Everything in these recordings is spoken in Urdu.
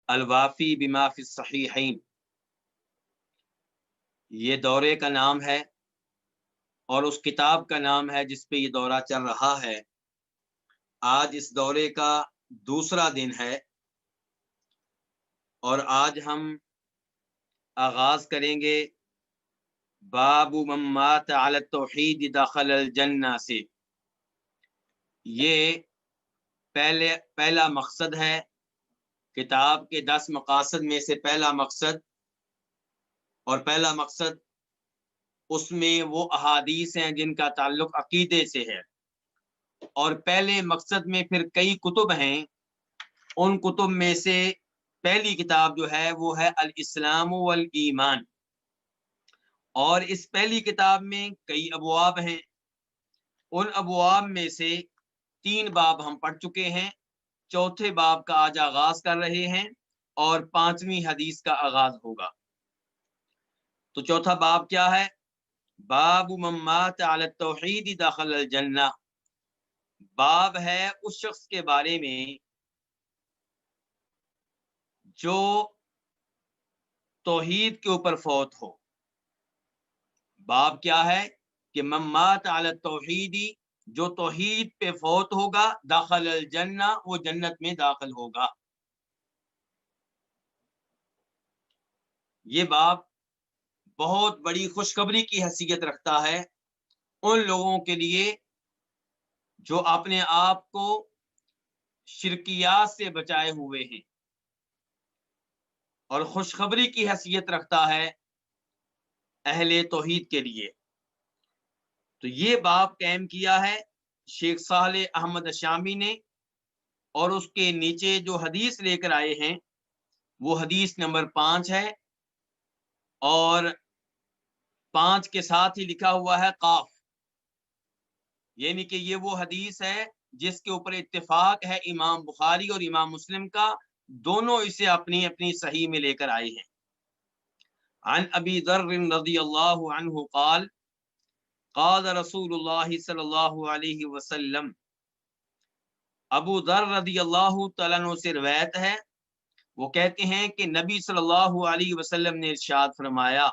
الوافی بما فی الصحیحین، یہ دورے کا نام ہے اور اس کتاب کا نام ہے جس پہ یہ دورہ چل رہا ہے۔ آج اس دورے کا دوسرا دن ہے اور آج ہم آغاز کریں گے باب من مات علی التوحید دخل الجنہ سے۔ یہ پہلا مقصد ہے کتاب کے 10 مقاصد میں سے پہلا مقصد، اور پہلا مقصد اس میں وہ احادیث ہیں جن کا تعلق عقیدے سے ہے، اور پہلے مقصد میں پھر کئی کتب ہیں۔ ان کتب میں سے پہلی کتاب جو ہے وہ ہے الاسلام والایمان، اور اس پہلی کتاب میں کئی ابواب ہیں۔ ان ابواب میں سے 3 باب ہم پڑھ چکے ہیں، چوتھے باب کا آج آغاز کر رہے ہیں اور 5ویں حدیث کا آغاز ہوگا۔ تو چوتھا باب کیا ہے؟ باب من مات علی التوحید دخل الجنہ، باب ہے اس شخص کے بارے میں جو توحید کے اوپر فوت ہو۔ باب کیا ہے کہ من مات علی التوحید، جو توحید پہ فوت ہوگا، داخل الجنہ، وہ جنت میں داخل ہوگا۔ یہ باب بہت بڑی خوشخبری کی حیثیت رکھتا ہے ان لوگوں کے لیے جو اپنے آپ کو شرکیات سے بچائے ہوئے ہیں، اور خوشخبری کی حیثیت رکھتا ہے اہل توحید کے لیے۔ تو یہ باب قائم کیا ہے شیخ صالح احمد شامی نے، اور اس کے نیچے جو حدیث لے کر آئے ہیں وہ حدیث نمبر 5 ہے، اور 5 کے ساتھ ہی لکھا ہوا ہے قاف، یعنی کہ یہ وہ حدیث ہے جس کے اوپر اتفاق ہے امام بخاری اور امام مسلم کا، دونوں اسے اپنی اپنی صحیح میں لے کر آئے ہیں۔ عن ابی ذر رضی اللہ عنہ قال قال رسول اللہ صلی اللہ علیہ وسلم، ابو ذر رضی اللہ تعالیٰ عنہ سے روایت ہے، وہ کہتے ہیں کہ نبی صلی اللہ علیہ وسلم نے ارشاد فرمایا،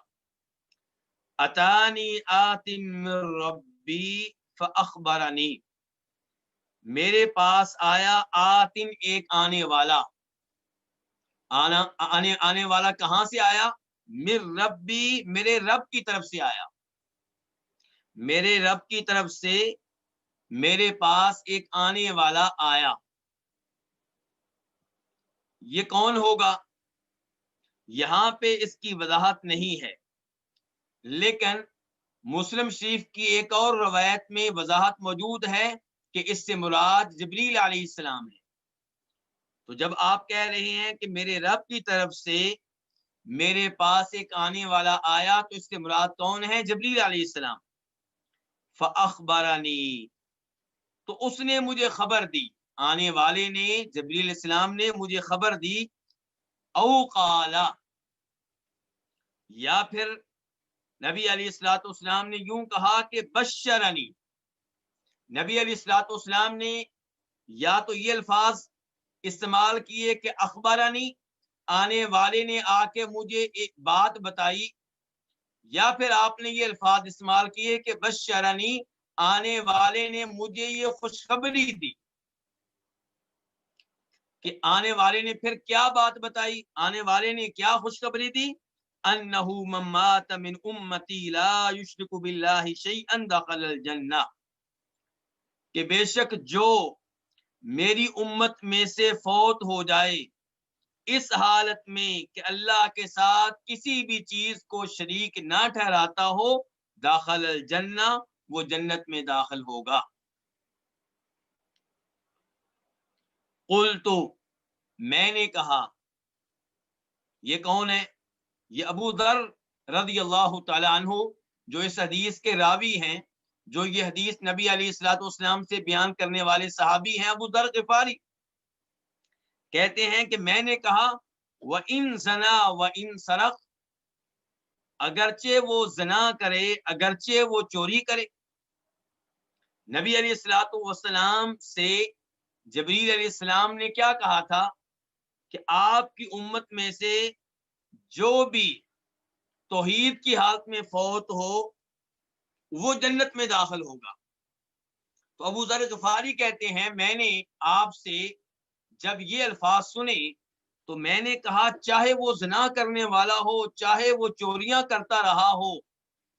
اتانی آت من ربی فاخبرنی، میرے پاس آیا آتن، ایک آنے والا، آنے والا کہاں سے آیا؟ من ربی، میرے رب کی طرف سے آیا، میرے رب کی طرف سے میرے پاس ایک آنے والا آیا۔ یہ کون ہوگا؟ یہاں پہ اس کی وضاحت نہیں ہے، لیکن مسلم شریف کی ایک اور روایت میں وضاحت موجود ہے کہ اس سے مراد جبریل علیہ السلام ہے۔ تو جب آپ کہہ رہے ہیں کہ میرے رب کی طرف سے میرے پاس ایک آنے والا آیا، تو اس سے مراد کون ہے؟ جبریل علیہ السلام۔ فاخبرنی، تو اس نے مجھے خبر دی، آنے والے نے، جبریل علیہ السلام نے مجھے خبر دی، او قالا، یا پھر نبی علیہ الصلوۃ والسلام نے یوں کہا کہ بشرنی، نبی علیہ الصلوۃ والسلام نے یا تو یہ الفاظ استعمال کیے کہ اخبرنی، آنے والے نے آ کے مجھے ایک بات بتائی، یا پھر آپ نے یہ الفاظ استعمال کیے کہ بشرنی، آنے والے نے مجھے یہ خوشخبری دی۔ کہ آنے والے نے پھر کیا بات بتائی؟ آنے والے نے کیا خوشخبری دی؟ انہ من مات من امتی لا یشرک باللہ شیئا دخل الجنہ، کہ بے شک جو میری امت میں سے فوت ہو جائے اس حالت میں کہ اللہ کے ساتھ کسی بھی چیز کو شریک نہ ٹھہراتا ہو، داخل الجنہ، وہ جنت میں داخل ہوگا۔ قلت، میں نے کہا، یہ کون ہے؟ یہ ابو ذر رضی اللہ تعالی عنہ، جو اس حدیث کے راوی ہیں، جو یہ حدیث نبی علیہ الصلوۃ والسلام سے بیان کرنے والے صحابی ہیں، ابو ذر غفاری کہتے ہیں کہ میں نے کہا، وَإِن زَنَا وَإِن سَرَقَ، اگرچہ وہ زنا کرے، اگرچہ وہ چوری کرے۔ نبی علیہ الصلوۃ والسلام سے جبریل علیہ السلام نے کیا کہا تھا کہ آپ کی امت میں سے جو بھی توحید کی حالت میں فوت ہو وہ جنت میں داخل ہوگا۔ تو ابو ذر غفاری کہتے ہیں میں نے آپ سے جب یہ الفاظ سنے تو میں نے کہا چاہے وہ زنا کرنے والا ہو، چاہے وہ چوریاں کرتا رہا ہو،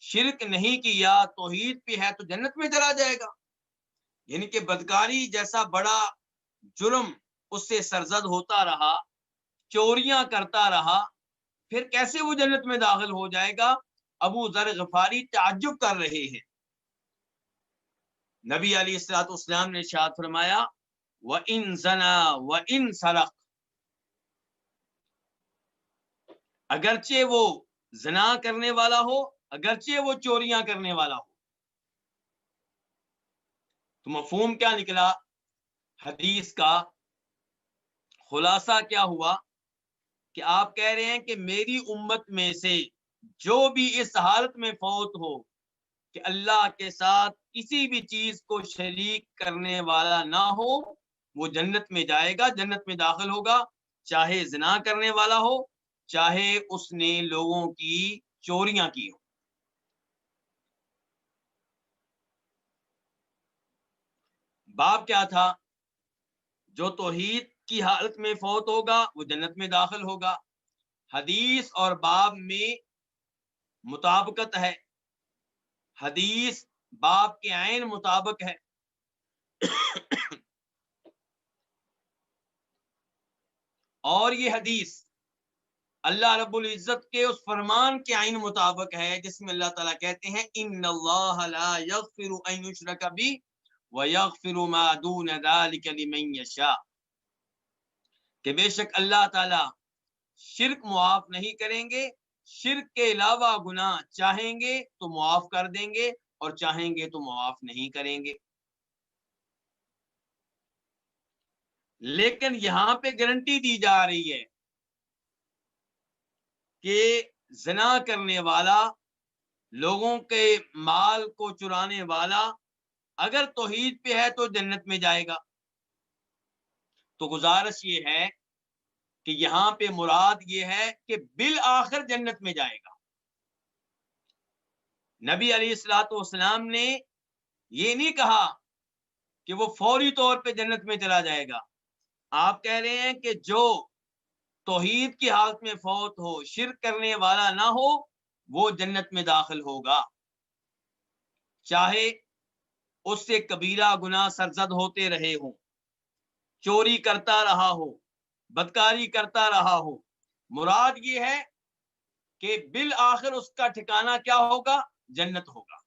شرک نہیں کیا، توحید پہ ہے تو جنت میں چلا جائے گا۔ یعنی کہ بدکاری جیسا بڑا جرم اس سے سرزد ہوتا رہا، چوریاں کرتا رہا، پھر کیسے وہ جنت میں داخل ہو جائے گا؟ ابو ذر غفاری تعجب کر رہے ہیں۔ نبی علیہ الصلوۃ والسلام نے ارشاد فرمایا وَإِن زَنَا وَإِن سَرَقَ، اگرچہ وہ زنا کرنے والا ہو، اگرچہ وہ چوریاں کرنے والا ہو۔ تو مفہوم کیا نکلا حدیث کا؟ خلاصہ کیا ہوا کہ آپ کہہ رہے ہیں کہ میری امت میں سے جو بھی اس حالت میں فوت ہو کہ اللہ کے ساتھ کسی بھی چیز کو شریک کرنے والا نہ ہو وہ جنت میں جائے گا، جنت میں داخل ہوگا، چاہے زنا کرنے والا ہو، چاہے اس نے لوگوں کی چوریاں کی ہو۔ باب کیا تھا؟ جو توحید کی حالت میں فوت ہوگا وہ جنت میں داخل ہوگا۔ حدیث اور باب میں مطابقت ہے، حدیث باب کے عین مطابق ہے۔ اور یہ حدیث اللہ رب العزت کے اس فرمان کے عین مطابق ہے جس میں اللہ تعالیٰ کہتے ہیں ان اللہ لا یغفر ان یشرک بہ ویغفر ما دون ذلک لمن یشاء، کہ بے شک اللہ تعالیٰ شرک معاف نہیں کریں گے، شرک کے علاوہ گناہ چاہیں گے تو معاف کر دیں گے اور چاہیں گے تو معاف نہیں کریں گے۔ لیکن یہاں پہ گارنٹی دی جا رہی ہے کہ زنا کرنے والا، لوگوں کے مال کو چرانے والا اگر توحید پہ ہے تو جنت میں جائے گا۔ تو گزارش یہ ہے کہ یہاں پہ مراد یہ ہے کہ بالآخر جنت میں جائے گا۔ نبی علیہ الصلوۃ والسلام نے یہ نہیں کہا کہ وہ فوری طور پہ جنت میں چلا جائے گا۔ آپ کہہ رہے ہیں کہ جو توحید کی حالت میں فوت ہو، شرک کرنے والا نہ ہو، وہ جنت میں داخل ہوگا، چاہے اس سے کبیرہ گناہ سرزد ہوتے رہے ہوں، چوری کرتا رہا ہو، بدکاری کرتا رہا ہو۔ مراد یہ ہے کہ بالآخر اس کا ٹھکانہ کیا ہوگا؟ جنت ہوگا۔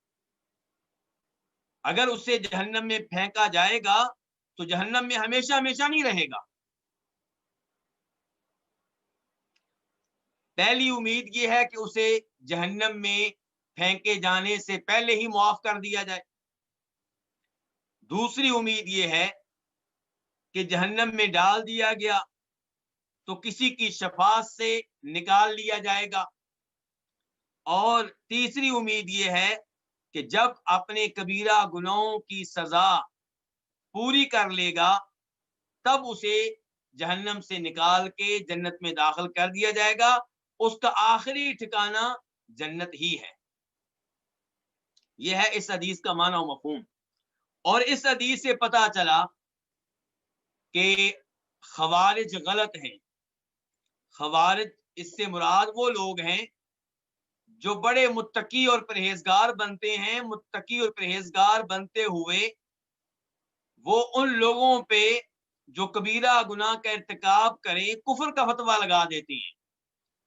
اگر اسے جہنم میں پھینکا جائے گا تو جہنم میں ہمیشہ ہمیشہ نہیں رہے گا۔ پہلی امید یہ ہے کہ اسے جہنم میں پھینکے جانے سے پہلے ہی معاف کر دیا جائے۔ دوسری امید یہ ہے کہ جہنم میں ڈال دیا گیا تو کسی کی شفاعت سے نکال لیا جائے گا۔ اور تیسری امید یہ ہے کہ جب اپنے کبیرہ گناہوں کی سزا پوری کر لے گا تب اسے جہنم سے نکال کے جنت میں داخل کر دیا جائے گا، اس کا آخری ٹھکانہ جنت ہی ہے۔ یہ ہے اس حدیث کا معنی و مفہوم۔ اور اس حدیث سے پتہ چلا کہ خوارج غلط ہیں۔ خوارج اس سے مراد وہ لوگ ہیں جو بڑے متقی اور پرہیزگار بنتے ہیں، متقی اور پرہیزگار بنتے ہوئے وہ ان لوگوں پہ جو کبیرہ گناہ کا ارتکاب کریں کفر کا فتویٰ لگا دیتے ہیں۔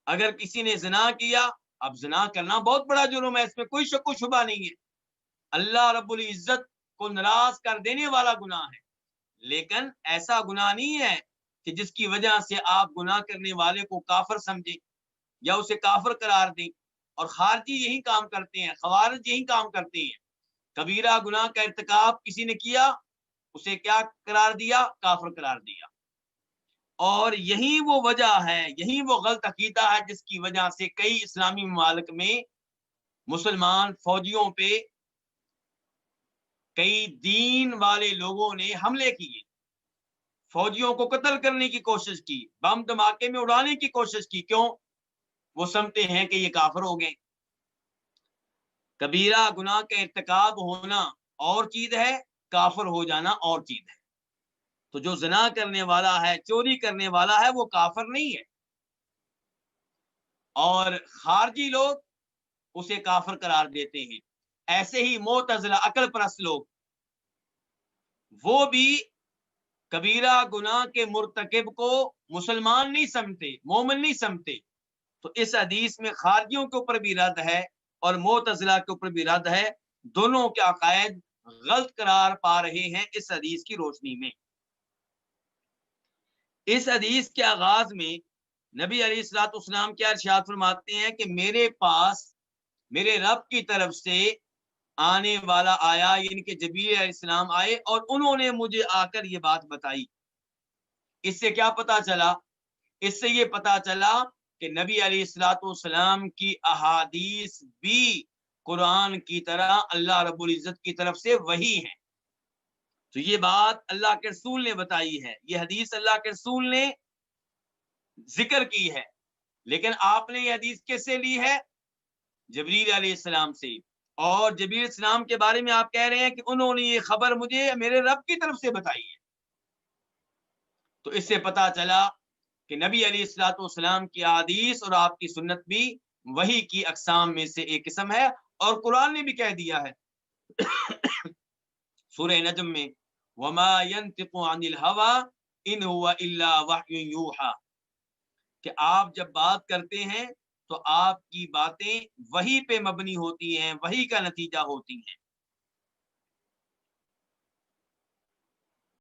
اگر کسی نے زنا کیا، اب زنا کرنا بہت بڑا جرم ہے، اس میں کوئی شک و شبہ نہیں ہے، اللہ رب العزت کو ناراض کر دینے والا گناہ ہے، لیکن ایسا گناہ نہیں ہے کہ جس کی وجہ سے آپ گناہ کرنے والے کو کافر سمجھیں یا اسے کافر قرار دیں۔ اور خارجی یہی کام کرتے ہیں، خوارج یہی کام کرتے ہیں، کبیرہ گناہ کا ارتکاب کسی نے کیا اسے کیا قرار دیا؟ کافر قرار دیا۔ اور یہی وہ وجہ ہے، یہی وہ غلط عقیدہ ہے جس کی وجہ سے کئی اسلامی ممالک میں مسلمان فوجیوں پہ کئی دین والے لوگوں نے حملے کیے، فوجیوں کو قتل کرنے کی کوشش کی, بم دھماکے میں اڑانے کی کوشش کی. کیوں؟ وہ سمجھتے ہیں کہ یہ کافر ہو گئے. کبیرہ گناہ کا ارتکاب ہونا اور چیز ہے, کافر ہو جانا اور چیز ہے. تو جو زنا کرنے والا ہے, چوری کرنے والا ہے, وہ کافر نہیں ہے, اور خارجی لوگ اسے کافر قرار دیتے ہیں. ایسے ہی معتزلہ عقل پرست لوگ, وہ بھی کبیرہ گناہ کے مرتکب کو مسلمان نہیں سمجھتے, مومن نہیں سمجھتے. تو اس حدیث میں خارجیوں کے اوپر بھی رد ہے اور معتزلہ کے اوپر بھی رد ہے. دونوں کے عقائد غلط قرار پا رہے ہیں اس حدیث کی روشنی میں. اس حدیث کے آغاز میں نبی علیہ الصلوۃ والسلام کیا ارشاد فرماتے ہیں کہ میرے پاس میرے رب کی طرف سے آنے والا آیا, یعنی کہ جبریل علیہ السلام آئے اور انہوں نے مجھے آ کر یہ بات بتائی. اس سے کیا پتا چلا؟ اس سے یہ پتا چلا کہ نبی علیہ الصلوۃ والسلام کی احادیث بھی قرآن کی طرح اللہ رب العزت کی طرف سے وحی ہے. تو یہ بات اللہ کے رسول نے بتائی ہے, یہ حدیث اللہ کے رسول نے ذکر کی ہے. لیکن آپ نے یہ حدیث کس سے لی ہے؟ جبریل علیہ السلام سے. اور جبریل علیہ السلام کے بارے میں آپ کہہ رہے ہیں کہ انہوں نے یہ خبر مجھے میرے رب کی طرف سے بتائی ہے. تو اس سے پتا چلا کہ نبی علیہ الصلوۃ والسلام کی احادیث اور آپ کی سنت بھی وحی کی اقسام میں سے ایک قسم ہے, اور قرآن نے بھی کہہ دیا ہے سورہ نجم میں, وما ينطق عن الهوى ان هو الا وحی یوحى, کہ آپ جب بات کرتے ہیں تو آپ کی باتیں وحی پہ مبنی ہوتی ہیں, وحی کا نتیجہ ہوتی ہیں.